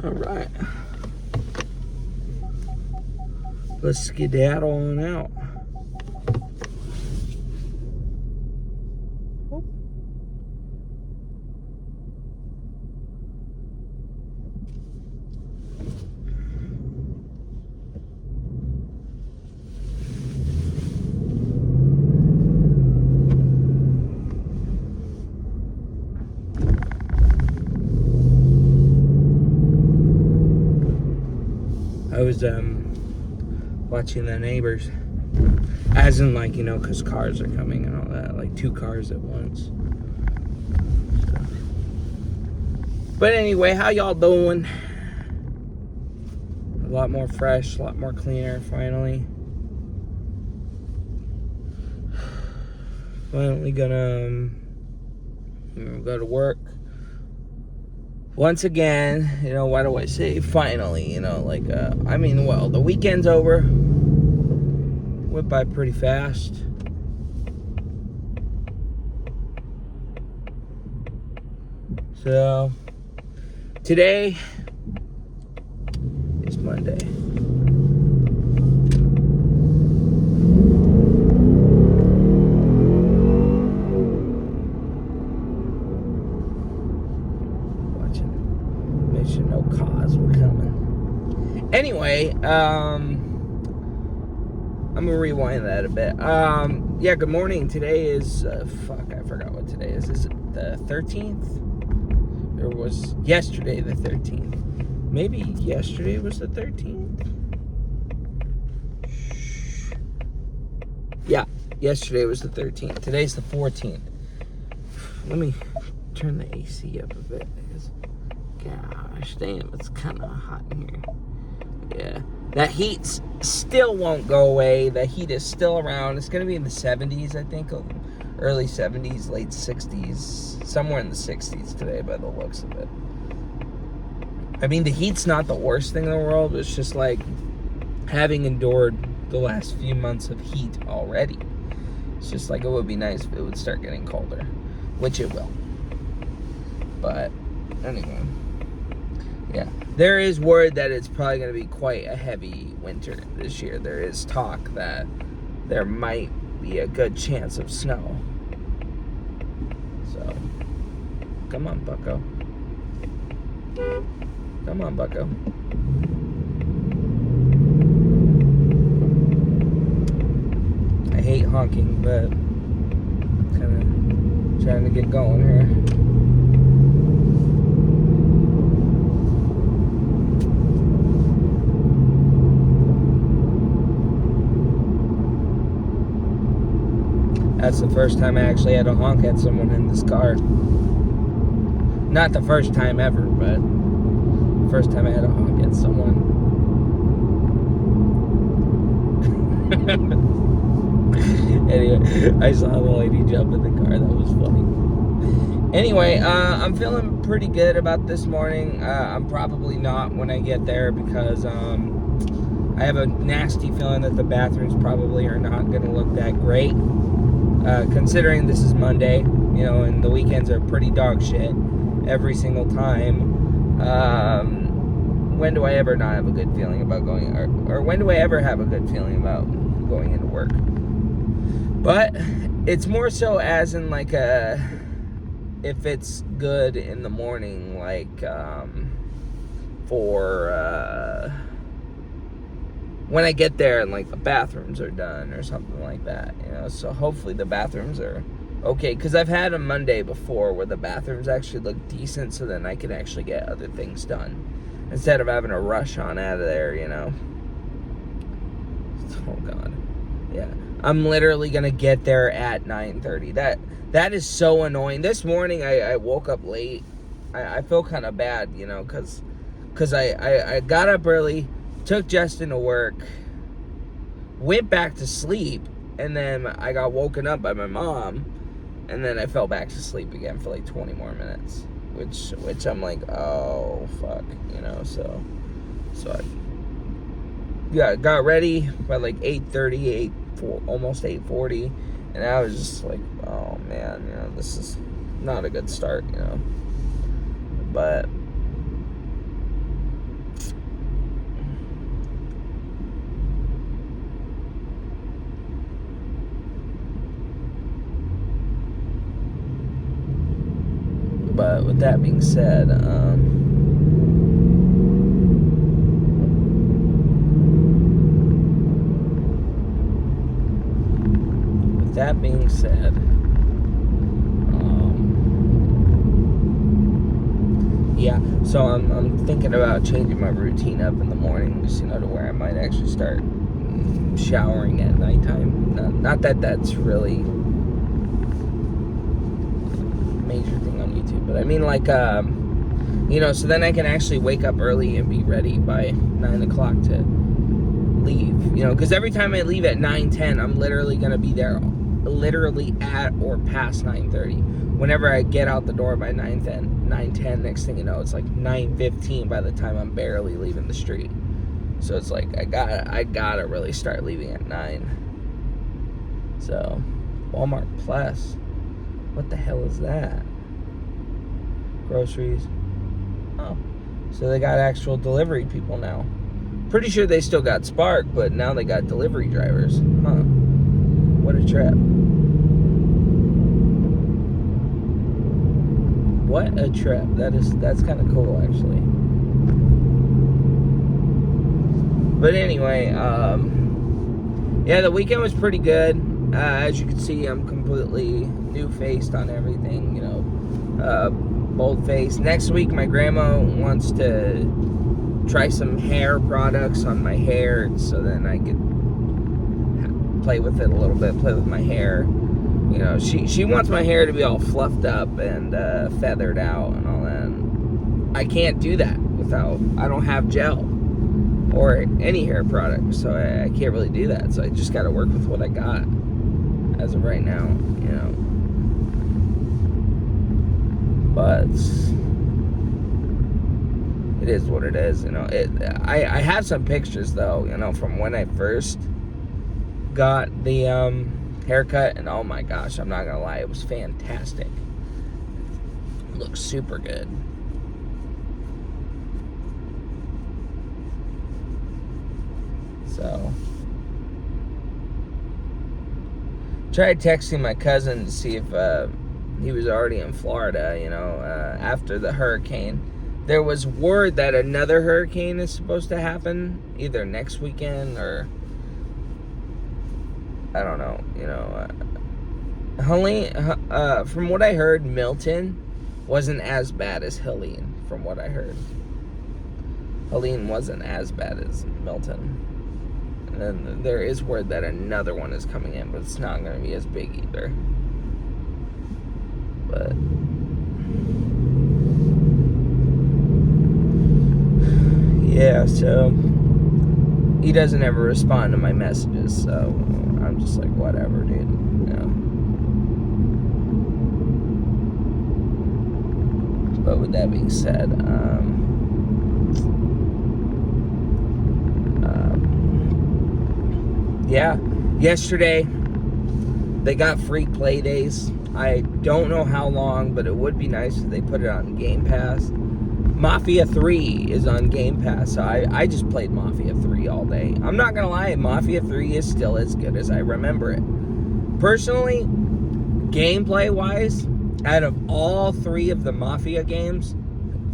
All right. Let's skedaddle on out. I was watching the neighbors, as in like, you know, because cars are coming and all that, like 2 cars at once. So. But anyway, how y'all doing? A lot more fresh, a lot more cleaner finally. Finally gonna go to work. Once again, you know, why do I say finally? You know, like, I mean, well, the weekend's over. Went by pretty fast. So, today is Monday. Make sure no cars were coming. Anyway, I'm gonna rewind that a bit. Yeah, good morning. Today is, I forgot what today is. Is it the 13th? Or was yesterday the 13th? Maybe yesterday was the 13th? Yeah, yesterday was the 13th. Today's the 14th. Let me turn the AC up a bit because, gosh damn, it's kind of hot in here. Yeah, that heat still won't go away. The heat is still around. It's going to be in the 70s, I think. Early 70s, late 60s. Somewhere in the 60s today by the looks of it. I mean, the heat's not the worst thing in the world. It's just like having endured the last few months of heat already. It's just like it would be nice if it would start getting colder. Which it will. But anyway. Yeah, there is word that it's probably going to be quite a heavy winter this year. There is talk that there might be a good chance of snow. So, come on, bucko. Come on, bucko. I hate honking, but kind of trying to get going here. That's the first time I actually had to honk at someone in this car. Not the first time ever, but the first time I had to honk at someone. Anyway, I saw the lady jump in the car. That was funny. Anyway, I'm feeling pretty good about this morning. I'm probably not when I get there because I have a nasty feeling that the bathrooms probably are not going to look that great. Considering this is Monday, you know, and the weekends are pretty dog shit every single time. When do I ever not have a good feeling about going, or when do I ever have a good feeling about going into work? But it's more so as in like if it's good in the morning, like for when I get there and like the bathrooms are done or something like that, you know. So hopefully the bathrooms are okay, because I've had a Monday before where the bathrooms actually look decent, so then I can actually get other things done instead of having to rush on out of there, you know. Oh god, yeah, I'm literally gonna get there at 9:30. That is so annoying. This morning I woke up late. I feel kind of bad, you know, because I got up early, took Justin to work, went back to sleep, and then I got woken up by my mom, and then I fell back to sleep again for like 20 more minutes, which I'm like, oh fuck, you know. So I got ready by like 8:30, almost 8:40, and I was just like, oh man, you know, this is not a good start, you know. But But with that being said, yeah, so I'm thinking about changing my routine up in the morning, just, to where I might actually start showering at nighttime. Not that that's really a major thing on YouTube, but I mean, like, so then I can actually wake up early and be ready by 9 o'clock to leave, because every time I leave at 9:10, I'm literally going to be there literally at or past 9:30. Whenever I get out the door by 9:10, next thing you know, it's like 9:15 by the time I'm barely leaving the street. So it's like I gotta really start leaving at 9. So Walmart Plus, what the hell is that? Groceries. Oh, so they got actual delivery people now. Pretty sure they still got Spark, but now they got delivery drivers. Huh? What a trip. What a trip. That's kind of cool, actually. But anyway, yeah, the weekend was pretty good. As you can see, I'm completely new-faced on everything, bold-faced. Next week, my grandma wants to try some hair products on my hair, so then I could play with it a little bit, play with my hair. She wants my hair to be all fluffed up and feathered out and all that. And I can't do that I don't have gel or any hair product, so I can't really do that. So I just got to work with what I got as of right now, But it is what it is, I have some pictures though, from when I first got the haircut, and oh my gosh, I'm not gonna lie, it was fantastic. It looks super good. So tried texting my cousin to see if he was already in Florida, after the hurricane. There was word that another hurricane is supposed to happen either next weekend or I don't know, Helene, from what I heard, Milton wasn't as bad as Helene, from what I heard. Helene wasn't as bad as Milton. And then there is word that another one is coming in, but it's not going to be as big either. But yeah, so he doesn't ever respond to my messages, so I'm just like, whatever, dude. But with that being said, yeah, yesterday they got free play days. I don't know how long, but it would be nice if they put it on Game Pass. Mafia 3 is on Game Pass, so I just played Mafia 3 all day. I'm not gonna lie, Mafia 3 is still as good as I remember it. Personally, gameplay-wise, out of all 3 of the Mafia games,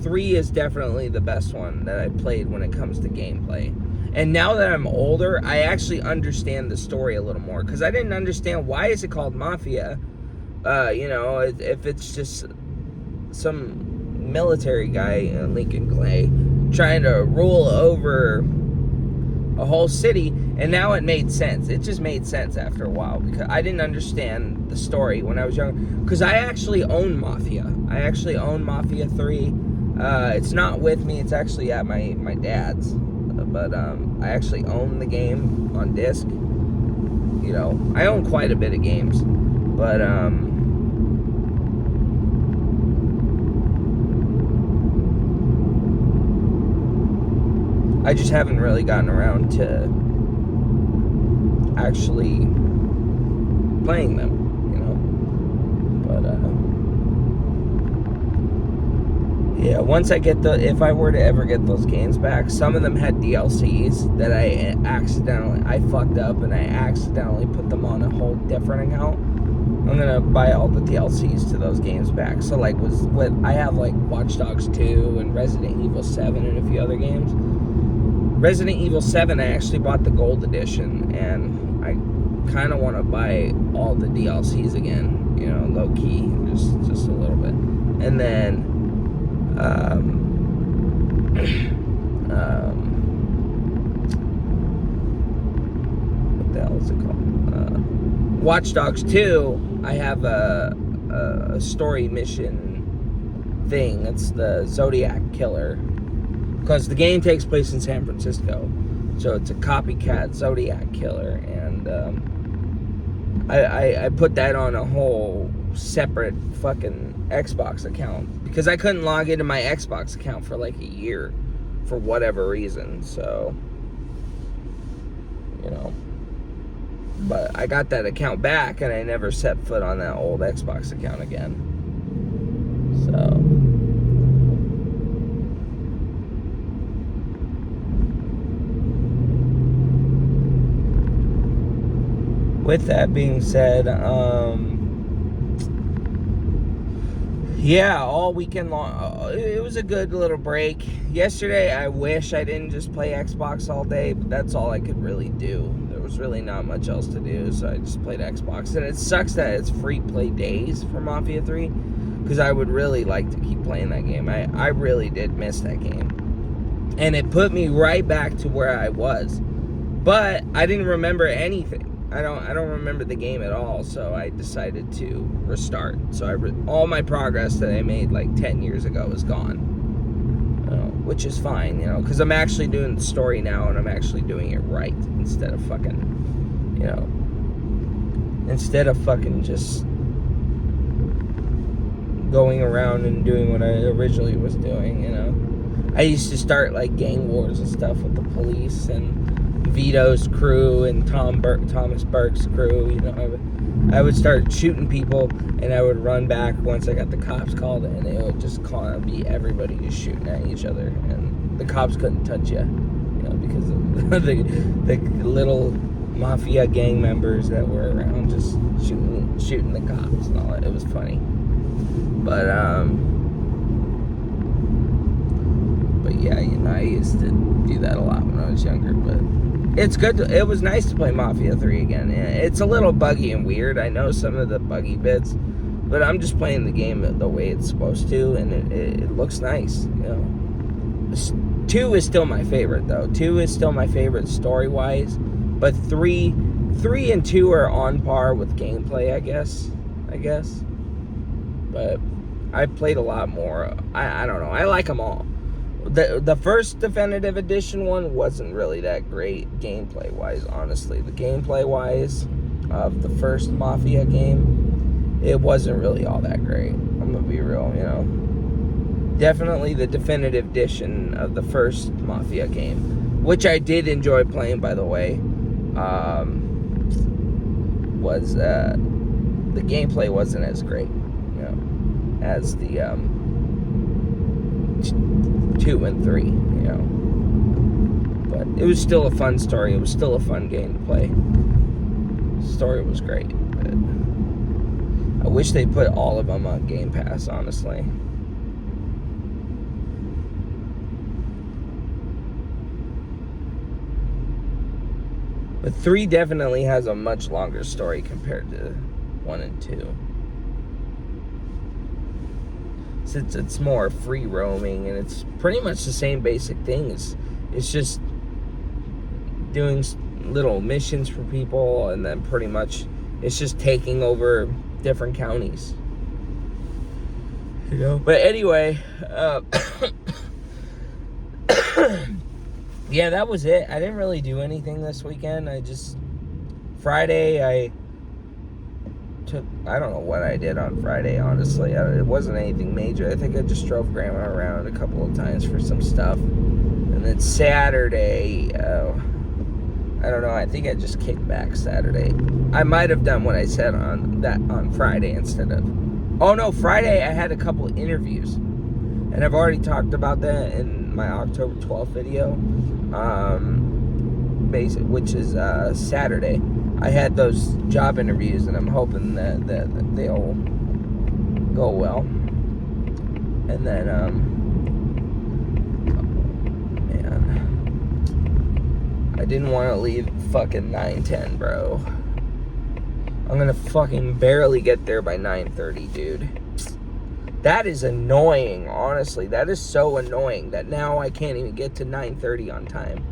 3 is definitely the best one that I played when it comes to gameplay. And now that I'm older, I actually understand the story a little more, because I didn't understand why is it called Mafia. If it's just some military guy, Lincoln Clay, trying to rule over a whole city, and now it made sense. It just made sense after a while, because I didn't understand the story when I was young, because I actually own Mafia. I actually own Mafia 3. It's not with me, it's actually at my dad's, but I actually own the game on disc. I own quite a bit of games, but I just haven't really gotten around to actually playing them, But yeah, once I get if I were to ever get those games back, some of them had DLCs that I fucked up and I accidentally put them on a whole different account. I'm gonna buy all the DLCs to those games back. So like what I have, like Watch Dogs 2 and Resident Evil 7 and a few other games. Resident Evil 7, I actually bought the gold edition, and I kind of want to buy all the DLCs again, you know, low key, just a little bit. And then what the hell is it called? Watch Dogs 2, I have a story mission thing. It's the Zodiac Killer, because the game takes place in San Francisco, so it's a copycat Zodiac Killer, and I put that on a whole separate fucking Xbox account because I couldn't log into my Xbox account for like a year for whatever reason. So, you know, but I got that account back, and I never set foot on that old Xbox account again. So with that being said, yeah, all weekend long, it was a good little break. Yesterday, I wish I didn't just play Xbox all day, but that's all I could really do. There was really not much else to do, so I just played Xbox. And it sucks that it's free play days for Mafia 3, because I would really like to keep playing that game. I really did miss that game. And it put me right back to where I was. But I didn't remember anything. I don't remember the game at all, so I decided to restart. So all my progress that I made like 10 years ago is gone, which is fine, you know, because I'm actually doing the story now, and I'm actually doing it right instead of fucking, you know, just going around and doing what I originally was doing, you know. I used to start like gang wars and stuff with the police and Vito's crew and Thomas Burke's crew, you know. I would start shooting people, and I would run back once I got the cops called, and it would just be everybody just shooting at each other, and the cops couldn't touch you, you know, because of the little mafia gang members that were around just shooting the cops and all that. It was funny, but yeah, you know, I used to do that a lot when I was younger, but it's good. It was nice to play Mafia 3 again. It's a little buggy and weird. I know some of the buggy bits, but I'm just playing the game the way it's supposed to, and it looks nice, you know. 2 is still my favorite, though. 2 is still my favorite story-wise, but 3 and 2 are on par with gameplay, I guess. But I played a lot more. I don't know. I like them all. The first Definitive Edition one wasn't really that great gameplay-wise, honestly. The gameplay-wise of the first Mafia game, it wasn't really all that great. I'm gonna be real, you know. Definitely the Definitive Edition of the first Mafia game, which I did enjoy playing, by the way, was the gameplay wasn't as great, you know, as the 2 and 3, you know. But it was still a fun story. It was still a fun game to play. The story was great. But I wish they put all of them on Game Pass, honestly. But 3 definitely has a much longer story compared to 1 and 2. Since it's more free roaming, and it's pretty much the same basic thing. It's just doing little missions for people, and then pretty much it's just taking over different counties, you know. But anyway, yeah, that was it. I didn't really do anything this weekend. Friday I don't know what I did on Friday, honestly. It wasn't anything major. I think I just drove Grandma around a couple of times for some stuff. And then Saturday, I don't know, I think I just kicked back Saturday. I might have done what I said on Friday instead of... Oh no, Friday I had a couple of interviews. And I've already talked about that in my October 12th video. Which is Saturday. I had those job interviews, and I'm hoping that they'll go well. And then, man, I didn't want to leave fucking 9:10, bro. I'm gonna fucking barely get there by 9:30, dude. That is annoying, honestly. That is so annoying that now I can't even get to 9:30 on time.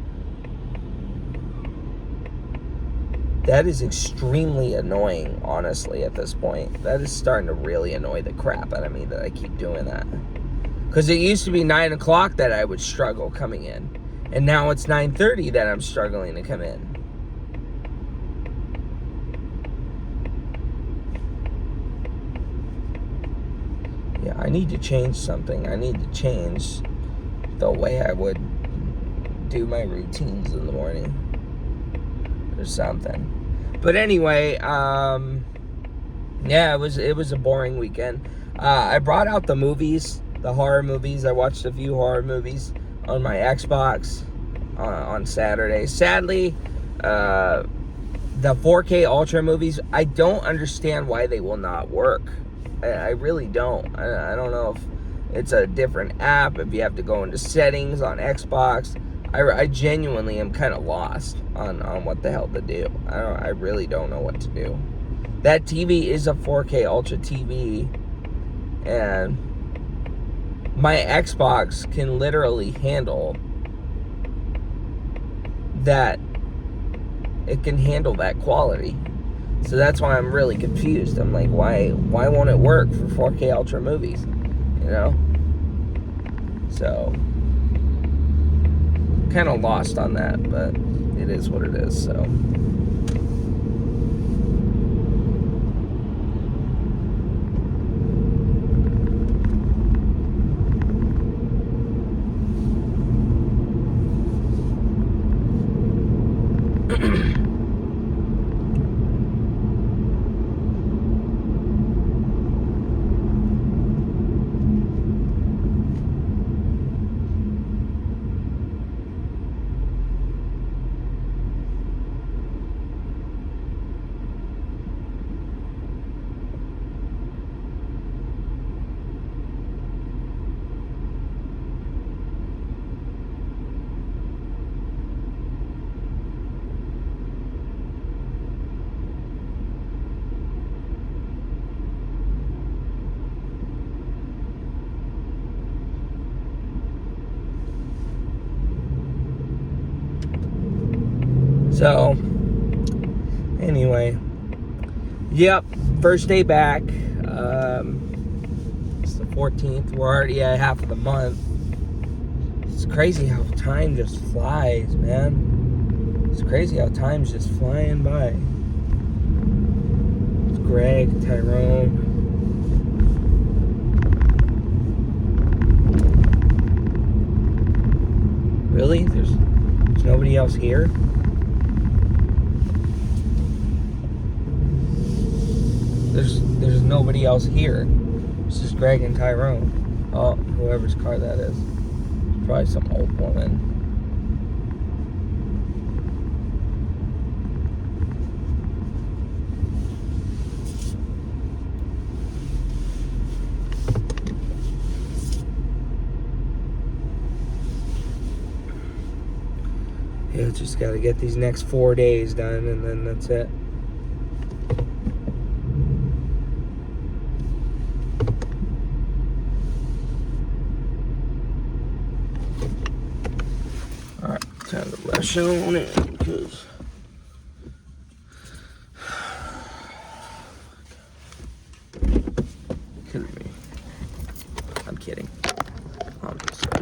That is extremely annoying, honestly, at this point. That is starting to really annoy the crap out of me that I keep doing that. Because it used to be 9 o'clock that I would struggle coming in. And now it's 9:30 that I'm struggling to come in. Yeah, I need to change something. I need to change the way I would do my routines in the morning. Or something. But anyway, yeah, it was a boring weekend. I brought out the movies, the horror movies. I watched a few horror movies on my Xbox on Saturday. Sadly, the 4K Ultra movies, I don't understand why they will not work. I really don't. I don't know if it's a different app, if you have to go into settings on Xbox. I genuinely am kind of lost on what the hell to do. I really don't know what to do. That TV is a 4K Ultra TV, and my Xbox can literally handle that. It can handle that quality. So that's why I'm really confused. I'm like, why won't it work for 4K Ultra movies? You know? So, kind of lost on that, but it is what it is, so. So, anyway, yep, first day back. It's the 14th. We're already at half of the month. It's crazy how time just flies, man. It's crazy how time's just flying by. It's Greg, Tyrone. Really? There's nobody else here? There's nobody else here. It's just Greg and Tyrone. Oh, whoever's car that is. It's probably some old woman. Yeah, just gotta get these next 4 days done, and then that's it. Alright, time to rush on in, because kidding me. I'm kidding. Obviously.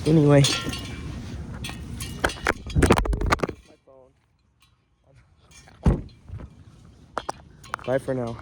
Anyway. My phone. Bye for now.